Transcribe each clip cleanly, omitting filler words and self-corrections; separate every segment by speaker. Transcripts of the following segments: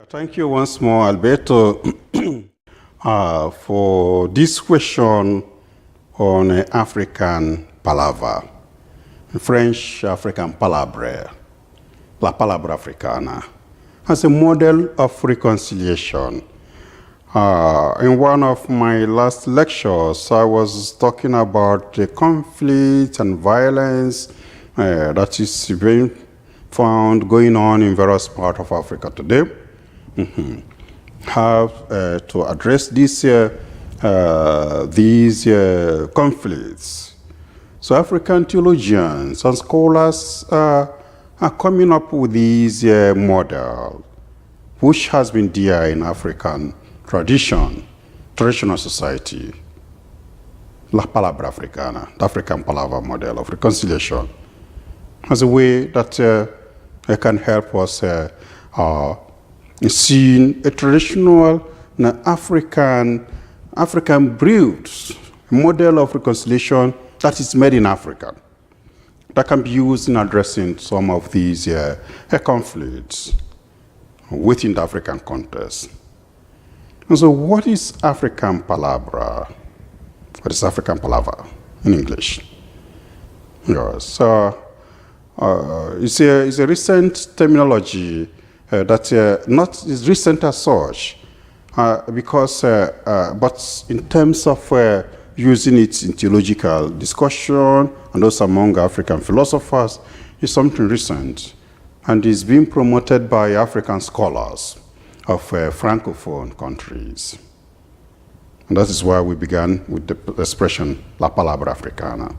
Speaker 1: Thank you once more, Alberto, for this question on African palaver, French African palaver, la palabra africana, as a model of reconciliation. In one of my last lectures, I was talking about the conflict and violence that is being found going on in various parts of Africa today. Have to address these conflicts. So African theologians and scholars are coming up with this model, which has been there in African traditional society, la palabra africana, the African palaver model of reconciliation, as a way that can help us seeing a traditional African brewed model of reconciliation that is made in Africa, that can be used in addressing some of these conflicts within the African context. And so what is African palaver? What is African palaver in English? Yes, it's a recent terminology that not is recent as such, because but in terms of using it in theological discussion and also among African philosophers, is something recent, and is being promoted by African scholars of Francophone countries. And that is why we began with the expression La Palabra Africana,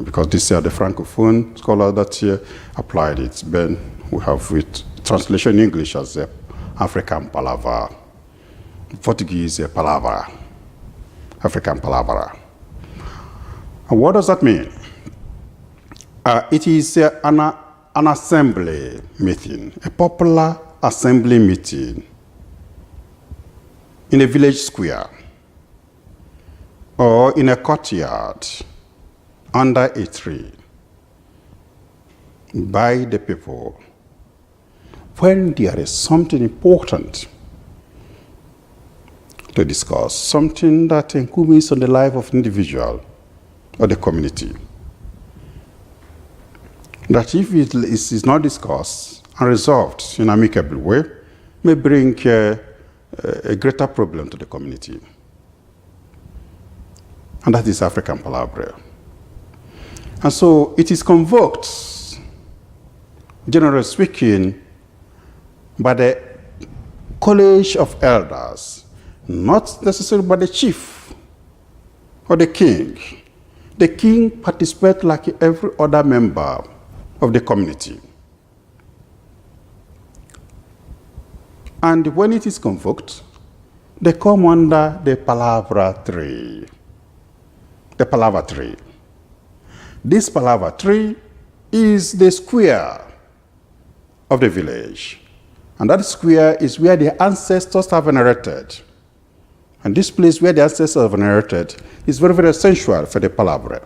Speaker 1: because these are the Francophone scholars that applied it. Then we have with translation in English as African palaver, Portuguese palavra, African palavra. And what does that mean? It is an assembly meeting, a popular assembly meeting in a village square or in a courtyard under a tree by the people when there is something important to discuss, something that incumbents on the life of an individual or the community, that if it is not discussed and resolved in an amicable way, may bring a greater problem to the community. And that is African palaver. And so it is convoked, generally speaking, by the college of elders, not necessarily by the chief or the king. The king participates like every other member of the community. And when it is convoked, they come under the palaver tree. The palaver tree. This palaver tree is the square of the village. And that square is where the ancestors have venerated. And this place where the ancestors have venerated is very, very essential for the palaver.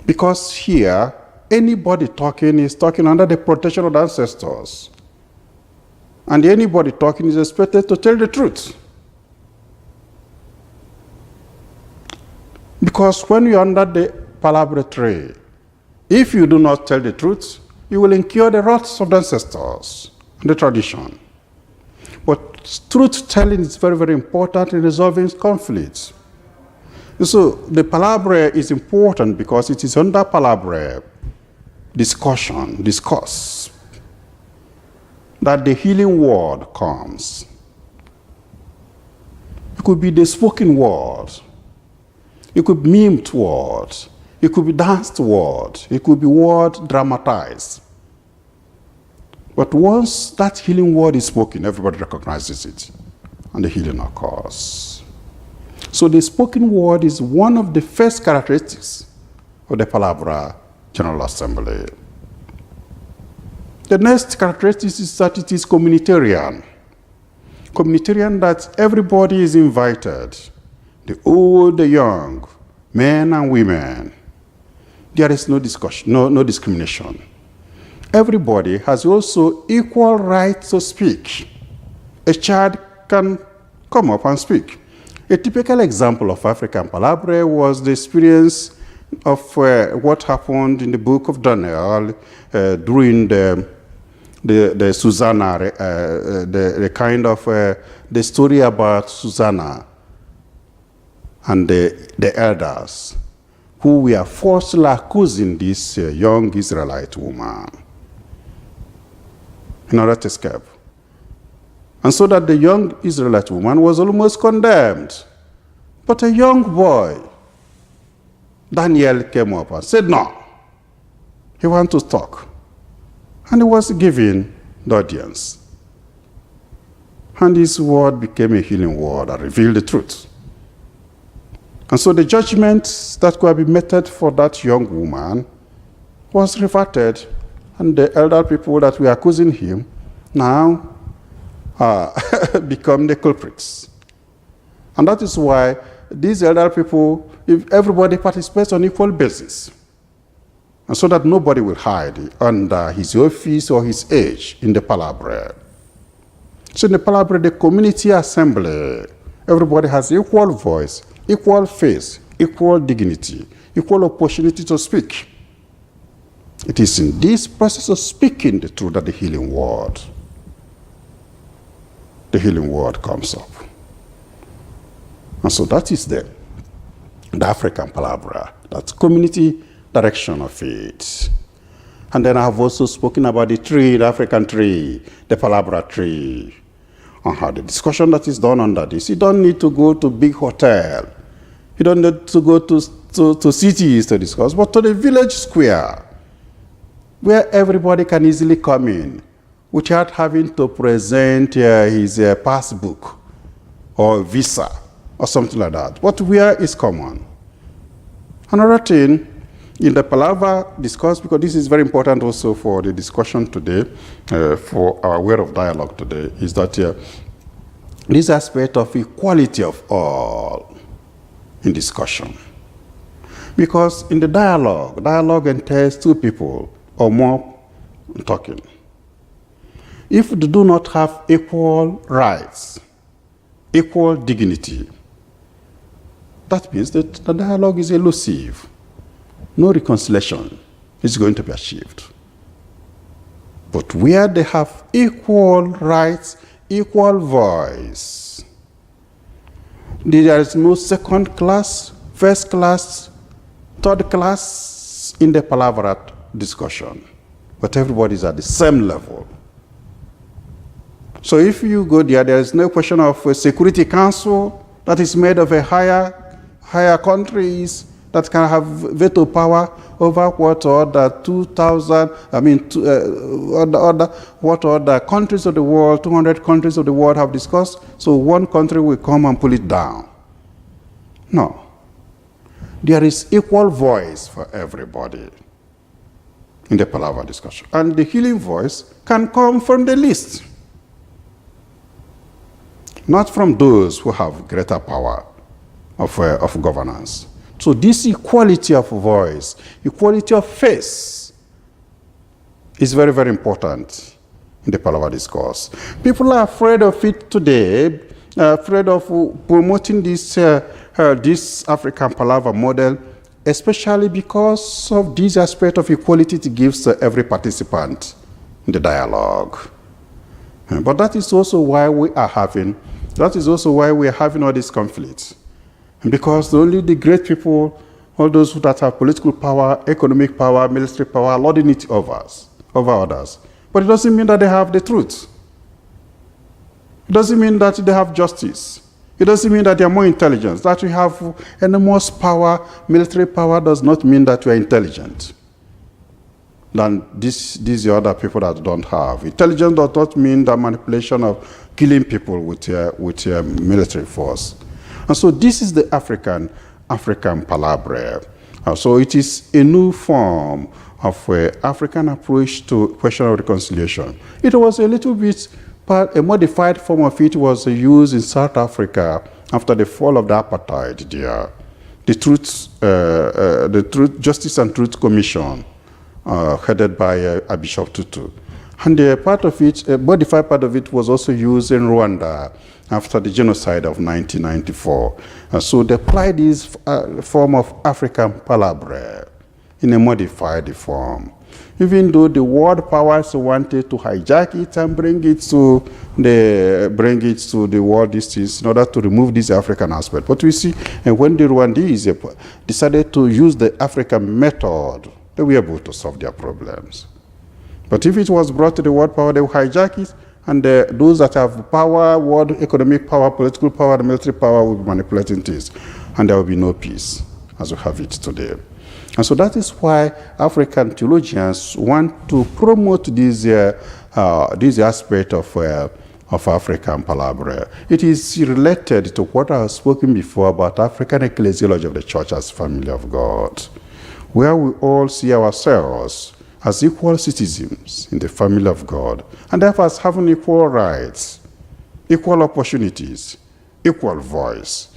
Speaker 1: Because here, anybody talking is talking under the protection of the ancestors. And anybody talking is expected to tell the truth. Because when you're under the palaver tree, if you do not tell the truth, you will incur the wrath of the ancestors and the tradition. But truth-telling is very, very important in resolving conflicts. So the palaver is important because it is under palaver, discourse, that the healing word comes. It could be the spoken word. It could be mimed word. It could be danced word. It could be word dramatized. But once that healing word is spoken, everybody recognizes it, and the healing occurs. So the spoken word is one of the first characteristics of the palaver General Assembly. The next characteristic is that it is communitarian. Communitarian, that everybody is invited, the old, the young, men and women. There is no discussion, no discrimination. Everybody has also equal right to speak a child can come up and speak. A typical example of African Palavere was the experience of what happened in the book of Daniel during the Susanna, the kind of the story about Susanna and the elders who were falsely accusing this young Israelite woman in order to escape. And so that the young Israelite woman was almost condemned. But a young boy, Daniel, came up and said, no, he wants to talk. And he was given the audience. And his word became a healing word that revealed the truth. And so the judgment that could have been meted for that young woman was reverted, and the elder people that were accusing him now become the culprits. And that is why these elder people, if everybody participates on equal basis, and so that nobody will hide under his office or his age in the Palaver. So in the Palaver, the community assembly, everybody has equal voice, equal face, equal dignity, equal opportunity to speak. It is in this process of speaking the truth that the healing word comes up. And so that is the African Palaver, that community direction of it. And then I have also spoken about the tree, the African tree, the Palaver tree, and how the discussion that is done under this. You don't need to go to big hotel. You don't need to go to cities to discuss, but to the village square, where everybody can easily come in without having to present his passbook or visa or something like that. But where is common? Another thing in the Palaver discourse, because this is very important also for the discussion today, for our way of dialogue today, is that this aspect of equality of all in discussion. Because in the dialogue entails two people or more talking. If they do not have equal rights, equal dignity, that means that the dialogue is elusive. No reconciliation is going to be achieved. But where they have equal rights, equal voice, there is no second class, first class, third class in the Palaver discussion, but everybody is at the same level. So if you go there, there is no question of a Security Council that is made of a higher countries that can have veto power over what other 2,000, what other countries of the world, 200 countries of the world have discussed, so one country will come and pull it down. No. There is equal voice for everybody in the Palaver discussion. And the healing voice can come from the least, not from those who have greater power of governance. So this equality of voice, equality of face, is very, very important in the Palaver discourse. People are afraid of it today, afraid of promoting this African Palaver model, especially because of this aspect of equality it gives to every participant in the dialogue. But that is also why we are having all these conflicts. Because only the great people, all those that have political power, economic power, military power, are lording it over others. But it doesn't mean that they have the truth. It doesn't mean that they have justice. It doesn't mean that they are more intelligent. That we have enormous power, military power, does not mean that we are intelligent than these other people that don't have. Intelligence does not mean the manipulation of killing people with military force. And so this is the African Palaver. So it is a new form of African approach to question of reconciliation. It was a little bit, a modified form of it was used in South Africa after the fall of the apartheid there. The Truth, Justice and Truth Commission, headed by Bishop Tutu, And part of it, a modified part of it was also used in Rwanda after the genocide of 1994. So they applied this form of African PALAVER in a modified form. Even though the world powers wanted to hijack it and bring it to the world distance in order to remove this African aspect. But we see, and when the Rwandese decided to use the African method, they were able to solve their problems. But if it was brought to the world power, they will hijack it, and those that have power, world economic power, political power, military power will be manipulating things, and there will be no peace as we have it today. And so that is why African theologians want to promote this aspect of African PALAVER. It is related to what I have spoken before about African ecclesiology of the church as family of God, where we all see ourselves as equal citizens in the family of God, and therefore as having equal rights, equal opportunities, equal voice.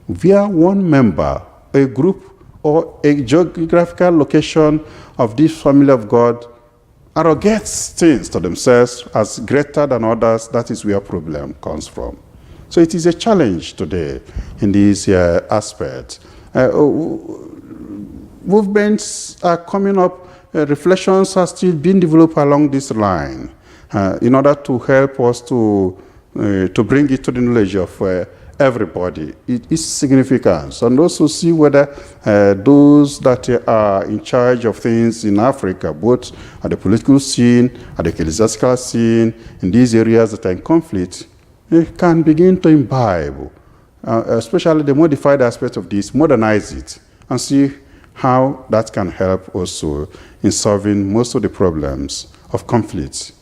Speaker 1: Where one member, a group, or a geographical location of this family of God arrogates things to themselves as greater than others, that is where problem comes from. So it is a challenge today in this aspect. Movements are coming up, reflections are still being developed along this line in order to help us to bring it to the knowledge of everybody. It is significant, and also see whether those that are in charge of things in Africa, both at the political scene, at the ecclesiastical scene, in these areas that are in conflict, can begin to imbibe, especially the modified aspect of this, modernize it, and see how that can help also in solving most of the problems of conflicts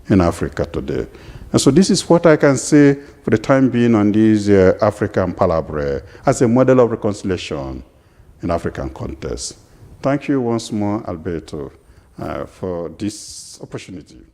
Speaker 1: in Africa today. And so this is what I can say for the time being on this African PALAVER as a model of reconciliation in African context. Thank you once more, Alberto, for this opportunity.